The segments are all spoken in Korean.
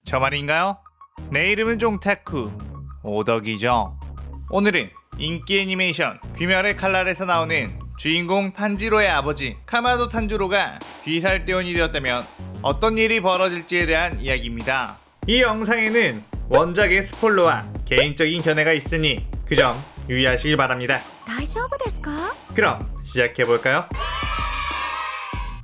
저 말인가요? 내 이름은 종타쿠 오덕이죠. 오늘은 인기 애니메이션 귀멸의 칼날에서 나오는 주인공 탄지로의 아버지 카마도 탄지로가 귀살대원이 되었다면 어떤 일이 벌어질지에 대한 이야기입니다. 이 영상에는 원작의 스포일러와 개인적인 견해가 있으니 그 점 유의하시길 바랍니다. 大丈夫ですか? 그럼 시작해볼까요?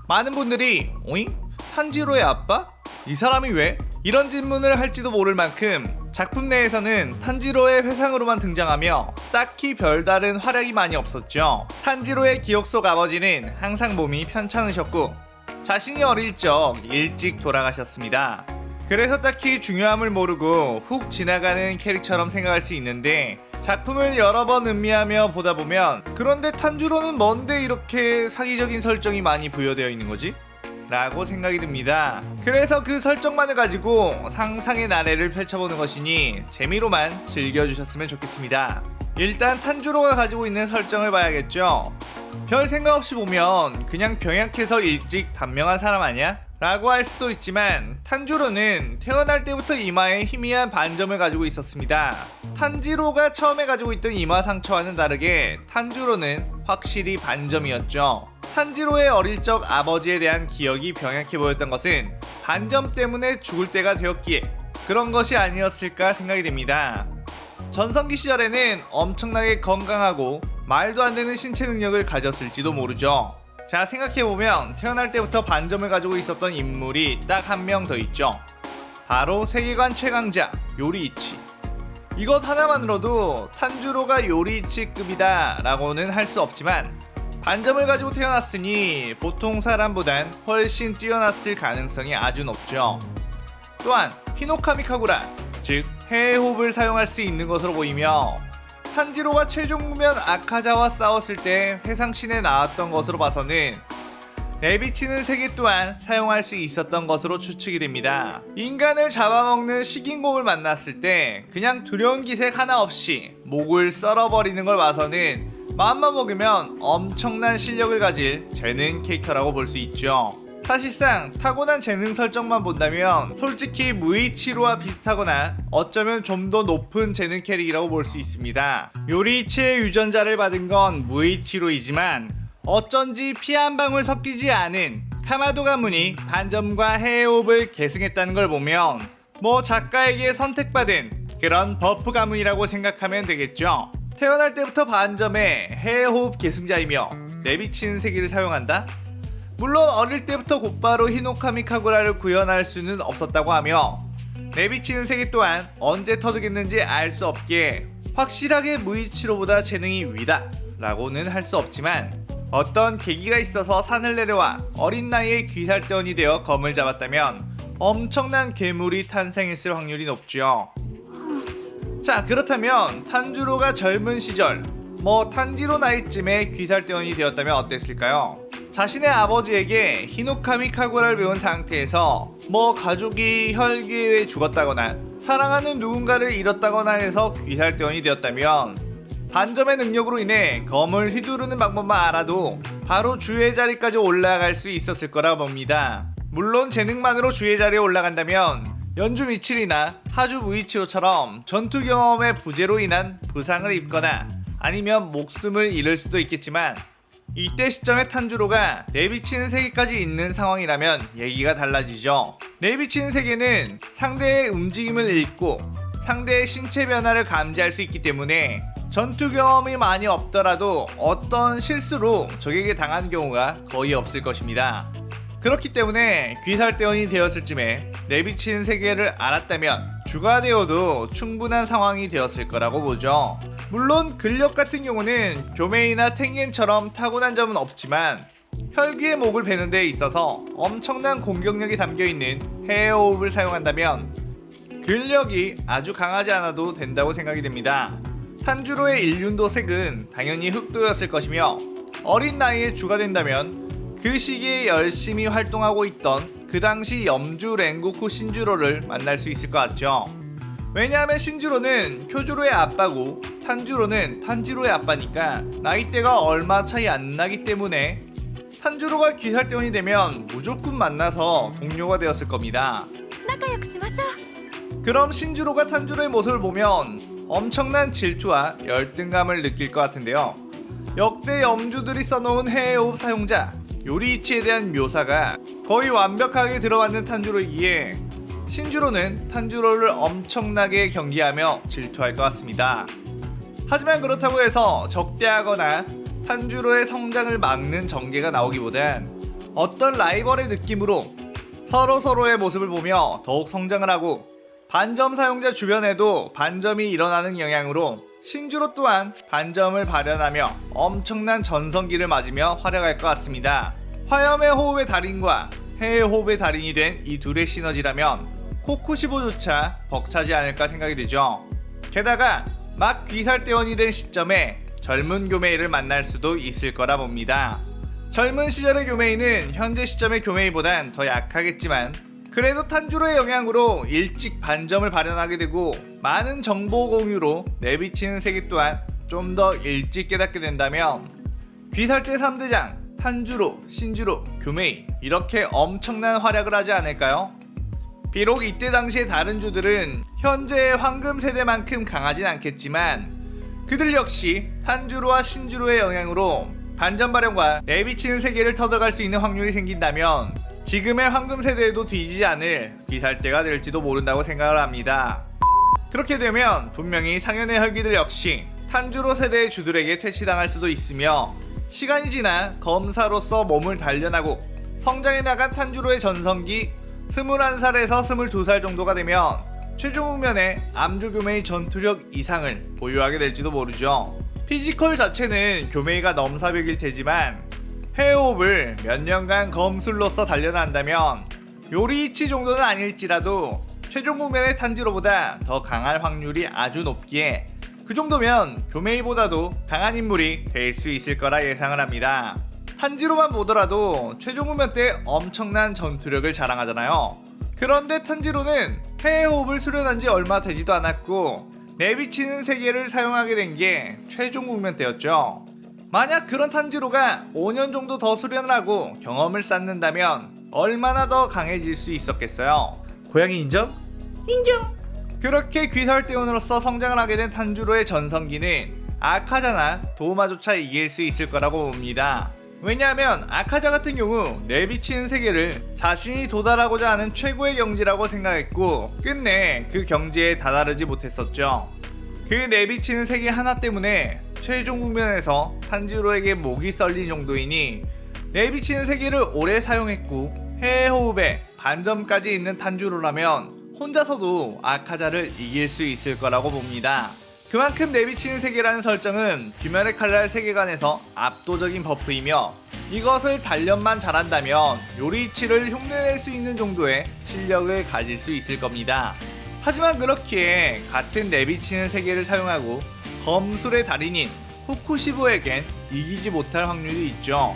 많은 분들이 오잉? 탄지로의 아빠? 이 사람이 왜? 이런 질문을 할지도 모를 만큼 작품 내에서는 탄지로의 회상으로만 등장하며 딱히 별다른 활약이 많이 없었죠. 탄지로의 기억 속 아버지는 항상 몸이 편찮으셨고 자신이 어릴 적 일찍 돌아가셨습니다. 그래서 딱히 중요함을 모르고 훅 지나가는 캐릭처럼 생각할 수 있는데 작품을 여러 번 음미하며 보다 보면 그런데 탄지로는 뭔데 이렇게 사기적인 설정이 많이 부여되어 있는 거지? 라고 생각이 듭니다. 그래서 그 설정만을 가지고 상상의 나래를 펼쳐보는 것이니 재미로만 즐겨주셨으면 좋겠습니다. 일단 탄지로가 가지고 있는 설정을 봐야겠죠. 별 생각 없이 보면 그냥 병약해서 일찍 단명한 사람 아니야? 라고 할 수도 있지만 탄지로는 태어날 때부터 이마에 희미한 반점을 가지고 있었습니다. 탄지로가 처음에 가지고 있던 이마 상처와는 다르게 탄지로는 확실히 반점이었죠. 탄지로의 어릴 적 아버지에 대한 기억이 병약해 보였던 것은 반점 때문에 죽을 때가 되었기에 그런 것이 아니었을까 생각이 됩니다. 전성기 시절에는 엄청나게 건강하고 말도 안 되는 신체 능력을 가졌을지도 모르죠. 자, 생각해보면 태어날 때부터 반점을 가지고 있었던 인물이 딱 한 명 더 있죠. 바로 세계관 최강자 요리이치. 이것 하나만으로도 탄지로가 요리이치급이다 라고는 할 수 없지만 반점을 가지고 태어났으니 보통 사람보단 훨씬 뛰어났을 가능성이 아주 높죠. 또한 히노카미 카구라, 즉 해의 호흡을 사용할 수 있는 것으로 보이며 탄지로가 최종 구면 아카자와 싸웠을 때 회상신에 나왔던 것으로 봐서는 내비치는 세계 또한 사용할 수 있었던 것으로 추측이 됩니다. 인간을 잡아먹는 식인곰을 만났을 때 그냥 두려운 기색 하나 없이 목을 썰어버리는 걸 봐서는 마음만 먹으면 엄청난 실력을 가질 재능 캐릭터라고 볼 수 있죠. 사실상 타고난 재능 설정만 본다면 솔직히 무이치로와 비슷하거나 어쩌면 좀 더 높은 재능 캐릭이라고 볼 수 있습니다. 요리이치의 유전자를 받은 건 무이치로이지만 어쩐지 피 한 방울 섞이지 않은 카마도 가문이 반점과 해의 호흡을 계승했다는 걸 보면 뭐 작가에게 선택받은 그런 버프 가문이라고 생각하면 되겠죠. 태어날 때부터 반점에 해의 호흡 계승자이며 내비치는 세기를 사용한다? 물론 어릴 때부터 곧바로 히노카미 카구라를 구현할 수는 없었다고 하며 내비치는 세계 또한 언제 터득했는지 알 수 없기에 확실하게 무이치로보다 재능이 위다 라고는 할 수 없지만 어떤 계기가 있어서 산을 내려와 어린 나이에 귀살대원이 되어 검을 잡았다면 엄청난 괴물이 탄생했을 확률이 높죠. 자, 그렇다면 탄지로가 젊은 시절 뭐 탄지로 나이쯤에 귀살대원이 되었다면 어땠을까요? 자신의 아버지에게 히노카미 카구라를 배운 상태에서 뭐 가족이 혈기에 죽었다거나 사랑하는 누군가를 잃었다거나 해서 귀살대원이 되었다면 반점의 능력으로 인해 검을 휘두르는 방법만 알아도 바로 주의 자리까지 올라갈 수 있었을 거라 봅니다. 물론 재능만으로 주의 자리에 올라간다면 연주 미칠이나 하주 무이치로처럼 전투 경험의 부재로 인한 부상을 입거나 아니면 목숨을 잃을 수도 있겠지만 이때 시점에 탄지로가 내비치는 세계까지 있는 상황이라면 얘기가 달라지죠. 내비치는 세계는 상대의 움직임을 읽고 상대의 신체 변화를 감지할 수 있기 때문에 전투 경험이 많이 없더라도 어떤 실수로 적에게 당한 경우가 거의 없을 것입니다. 그렇기 때문에 귀살대원이 되었을 쯤에 내비치는 세계를 알았다면 주가 되어도 충분한 상황이 되었을 거라고 보죠. 물론 근력 같은 경우는 교메이나 탱겐처럼 타고난 점은 없지만 혈기의 목을 베는 데 있어서 엄청난 공격력이 담겨있는 해의 호흡을 사용한다면 근력이 아주 강하지 않아도 된다고 생각이 됩니다. 탄지로의 일륜도색은 당연히 흑도였을 것이며 어린 나이에 주가 된다면 그 시기에 열심히 활동하고 있던 그 당시 염주 랭고쿠 신주로를 만날 수 있을 것 같죠. 왜냐하면 신주로는 쿄주로의 아빠고 탄지로는 탄지로의 아빠니까 나이대가 얼마 차이 안 나기 때문에 탄지로가 귀살대원이 되면 무조건 만나서 동료가 되었을 겁니다. 仲良くしましょう 그럼 신주로가 탄주로의 모습을 보면 엄청난 질투와 열등감을 느낄 것 같은데요. 역대 염주들이 써놓은 해외호흡 사용자 요리이치에 대한 묘사가 거의 완벽하게 들어맞는 탄주로이기에 신주로는 탄주로를 엄청나게 경계하며 질투할 것 같습니다. 하지만 그렇다고 해서 적대하거나 탄주로의 성장을 막는 전개가 나오기보단 어떤 라이벌의 느낌으로 서로의 모습을 보며 더욱 성장을 하고, 반점 사용자 주변에도 반점이 일어나는 영향으로 신주로 또한 반점을 발현하며 엄청난 전성기를 맞으며 활약할 것 같습니다. 화염의 호흡의 달인과 해의 호흡의 달인이 된 이 둘의 시너지라면 코쿠시보조차 벅차지 않을까 생각이 되죠. 게다가 막 귀살대원이 된 시점에 젊은 교메이를 만날 수도 있을 거라 봅니다. 젊은 시절의 교메이는 현재 시점의 교메이보단 더 약하겠지만 그래도 탄주로의 영향으로 일찍 반점을 발현하게 되고 많은 정보 공유로 내비치는 세계 또한 좀 더 일찍 깨닫게 된다면 귀살대 3대장 탄주로, 신주로, 교메이 이렇게 엄청난 활약을 하지 않을까요? 비록 이때 당시의 다른 주들은 현재의 황금 세대만큼 강하진 않겠지만 그들 역시 탄주로와 신주로의 영향으로 반전 발현과 내비치는 세계를 터득할 수 있는 확률이 생긴다면 지금의 황금 세대에도 뒤지지 않을 귀살대가 될지도 모른다고 생각을 합니다. 그렇게 되면 분명히 상현의 혈기들 역시 탄주로 세대의 주들에게 퇴치당할 수도 있으며, 시간이 지나 검사로서 몸을 단련하고 성장해 나간 탄주로의 전성기 21살에서 22살 정도가 되면 최종 후면에 암주 교메이 전투력 이상을 보유하게 될지도 모르죠. 피지컬 자체는 교메이가 넘사벽일 테지만 해호흡을 몇 년간 검술로서 단련한다면 요리이치 정도는 아닐지라도 최종 후면의 탄지로보다 더 강할 확률이 아주 높기에 그 정도면 교메이보다도 강한 인물이 될 수 있을 거라 예상을 합니다. 탄지로만 보더라도 최종 후면 때 엄청난 전투력을 자랑하잖아요. 그런데 탄지로는 해호흡을 수련한 지 얼마 되지도 않았고 내비치는 세계를 사용하게 된 게 최종 후면 때였죠. 만약 그런 탄지로가 5년 정도 더 수련을 하고 경험을 쌓는다면 얼마나 더 강해질 수 있었겠어요. 고양이 인정? 인정! 그렇게 귀설대원으로서 성장을 하게 된 탄주로의 전성기는 아카자나 도우마조차 이길 수 있을 거라고 봅니다. 왜냐하면 아카자 같은 경우 내비치는 세계를 자신이 도달하고자 하는 최고의 경지라고 생각했고 끝내 그 경지에 다다르지 못했었죠. 그 내비치는 세계 하나 때문에 최종 국면에서 탄지로에게 목이 썰린 정도이니 내비치는 세계를 오래 사용했고 해호흡에 반점까지 있는 탄주로라면 혼자서도 아카자를 이길 수 있을 거라고 봅니다. 그만큼 내비치는 세계라는 설정은 귀멸의 칼날 세계관에서 압도적인 버프이며 이것을 단련만 잘한다면 요리이치를 흉내낼 수 있는 정도의 실력을 가질 수 있을 겁니다. 하지만 그렇기에 같은 내비치는 세계를 사용하고 검술의 달인인 코쿠시보에겐 이기지 못할 확률이 있죠.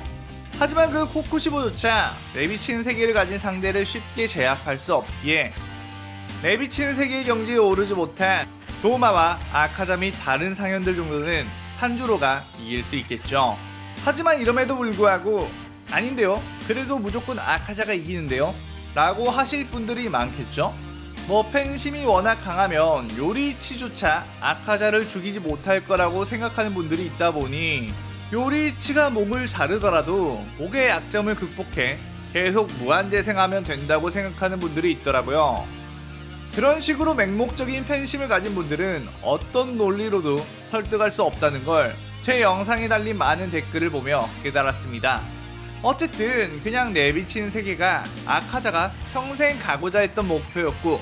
하지만 그 코쿠시보조차 내비치는 세계를 가진 상대를 쉽게 제압할 수 없기에 내비치는 세계의 경지에 오르지 못한 도우마와 아카자 및 다른 상현들 정도는 탄주로가 이길 수 있겠죠. 하지만 이럼에도 불구하고 아닌데요, 그래도 무조건 아카자가 이기는데요? 라고 하실 분들이 많겠죠. 팬심이 워낙 강하면 요리이치조차 아카자를 죽이지 못할 거라고 생각하는 분들이 있다 보니 요리이치가 목을 자르더라도 목의 약점을 극복해 계속 무한재생하면 된다고 생각하는 분들이 있더라고요. 그런 식으로 맹목적인 팬심을 가진 분들은 어떤 논리로도 설득할 수 없다는 걸 제 영상에 달린 많은 댓글을 보며 깨달았습니다. 어쨌든 그냥 내비치는 세계가 아카자가 평생 가고자 했던 목표였고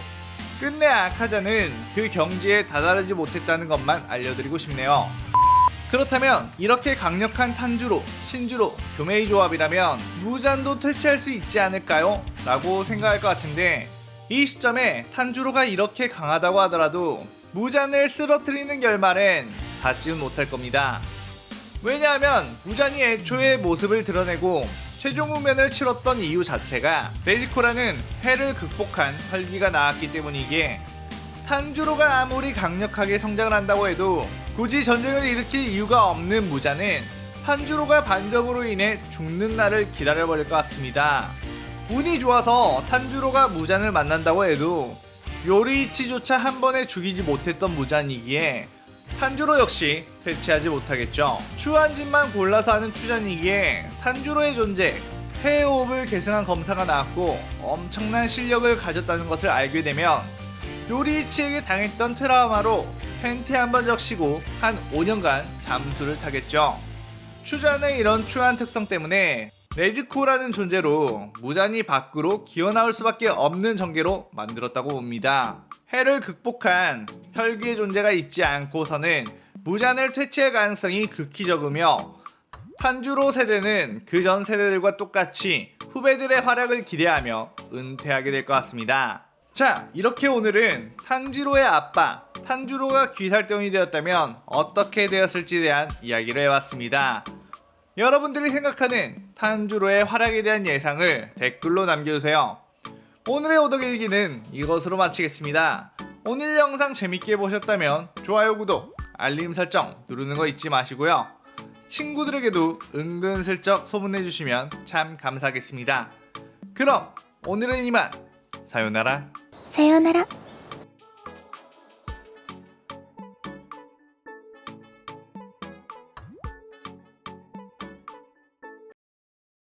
끝내 아카자는 그 경지에 다다르지 못했다는 것만 알려드리고 싶네요. 그렇다면 이렇게 강력한 탄주로, 신주로, 교메이 조합이라면 무잔도 퇴치할 수 있지 않을까요? 라고 생각할 것 같은데 이 시점에 탄주로가 이렇게 강하다고 하더라도 무잔을 쓰러뜨리는 결말엔 닿지는 못할 겁니다. 왜냐하면 무잔이 애초에 모습을 드러내고 최종 후면을 치렀던 이유 자체가 네지코라는 해를 극복한 혈기가 나왔기 때문이기에 탄주로가 아무리 강력하게 성장을 한다고 해도 굳이 전쟁을 일으킬 이유가 없는 무잔은 탄주로가 반점으로 인해 죽는 날을 기다려버릴 것 같습니다. 운이 좋아서 탄주로가 무잔을 만난다고 해도 요리이치조차 한 번에 죽이지 못했던 무잔이기에 탄주로 역시 퇴치하지 못하겠죠. 추한짓만 골라서 하는 추잔이기에 탄주로의 존재, 회호흡을 계승한 검사가 나왔고 엄청난 실력을 가졌다는 것을 알게 되면 요리이치에게 당했던 트라우마로 팬티 한 번 적시고 한 5년간 잠수를 타겠죠. 추잔의 이런 추한 특성 때문에 네즈코라는 존재로 무잔이 밖으로 기어나올 수밖에 없는 전개로 만들었다고 봅니다. 해를 극복한 혈기의 존재가 있지 않고서는 무잔을 퇴치할 가능성이 극히 적으며 탄주로 세대는 그 전 세대들과 똑같이 후배들의 활약을 기대하며 은퇴하게 될 것 같습니다. 자, 이렇게 오늘은 탄지로의 아빠 탄주로가 귀살병이 되었다면 어떻게 되었을지에 대한 이야기를 해봤습니다. 여러분들이 생각하는 탄주로의 활약에 대한 예상을 댓글로 남겨주세요. 오늘의 오덕일기는 이것으로 마치겠습니다. 오늘 영상 재밌게 보셨다면 좋아요, 구독, 알림 설정 누르는 거 잊지 마시고요. 친구들에게도 은근슬쩍 소문내주시면 참 감사하겠습니다. 그럼 오늘은 이만. 사요나라.さようなら。